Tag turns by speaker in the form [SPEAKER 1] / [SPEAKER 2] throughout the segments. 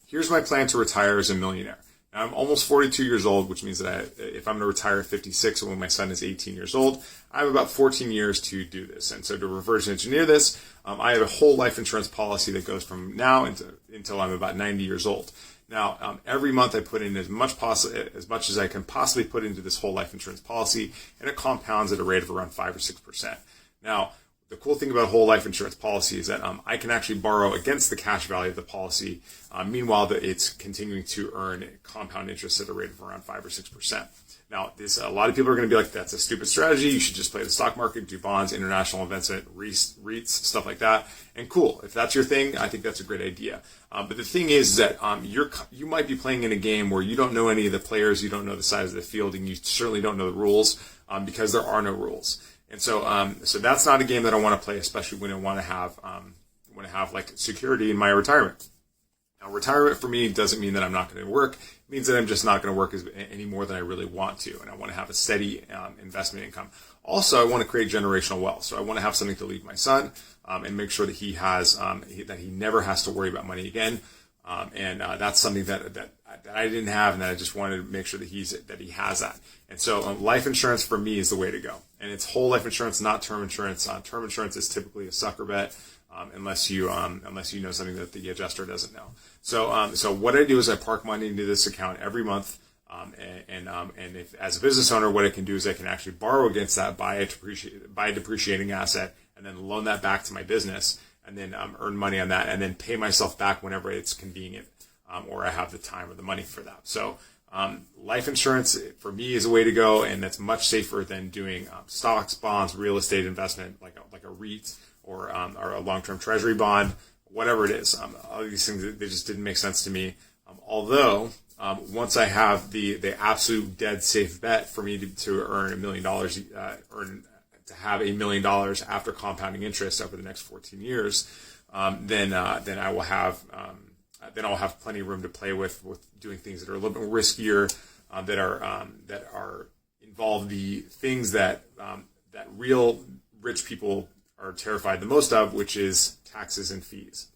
[SPEAKER 1] here's my plan to retire as a millionaire. Now, I'm almost 42 years old, which means that if I'm going to retire at 56 when my son is 18 years old, I have about 14 years to do this. And so to reverse engineer this, I have a whole life insurance policy that goes from now until I'm about 90 years old. Now, every month I put in as much as I can possibly put into this whole life insurance policy, and it compounds at a rate of around 5 or 6%. Now, the cool thing about a whole life insurance policy is that I can actually borrow against the cash value of the policy. Meanwhile, that it's continuing to earn compound interest at a rate of around 5 or 6%. Now, a lot of people are going to be like, that's a stupid strategy. You should just play the stock market, do bonds, international investment, REITs, stuff like that. And cool, if that's your thing, I think that's a great idea. But the thing is that you might be playing in a game where you don't know any of the players, you don't know the size of the field, and you certainly don't know the rules because there are no rules. And so that's not a game that I want to play, especially when I want to have like security in my retirement. Now, retirement for me doesn't mean that I'm not going to work. It means that I'm just not going to work any more than I really want to, and I want to have a steady investment income. Also, I want to create generational wealth, so I want to have something to leave my son and make sure that he has that he never has to worry about money again. And that's something that I didn't have, and that I just wanted to make sure that he has that. And so life insurance for me is the way to go. And it's whole life insurance, not term insurance. Term insurance is typically a sucker bet unless you know something that the adjuster doesn't know. So what I do is I park money into this account every month. And if as a business owner, what I can do is I can actually borrow against that, buy a depreciating asset, and then loan that back to my business, and then earn money on that, and then pay myself back whenever it's convenient, or I have the time or the money for that. So life insurance for me is a way to go, and that's much safer than doing stocks, bonds, real estate investment like a REIT or a long-term treasury bond, whatever it is. All these things, they just didn't make sense to me. Although once I have the absolute dead safe bet for me to earn $1 million, to have $1 million after compounding interest over the next 14 years, then I will have I'll have plenty of room to play with doing things that are a little bit riskier, that involve the things that real rich people are terrified the most of, which is taxes and fees.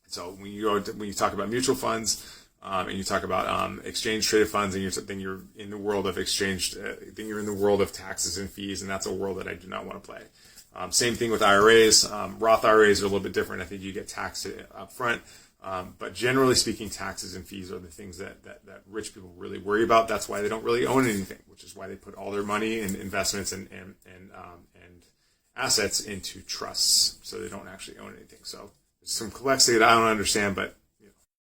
[SPEAKER 1] So when you talk about mutual funds, and you talk about exchange traded funds, and then you're in the world of then you're in the world of taxes and fees, and that's a world that I do not want to play. Same thing with IRAs. Roth IRAs are a little bit different. I think you get taxed up front. But generally speaking, taxes and fees are the things that rich people really worry about. That's why they don't really own anything, which is why they put all their money in investments and assets into trusts, so they don't actually own anything. So there's some complexity that I don't understand, but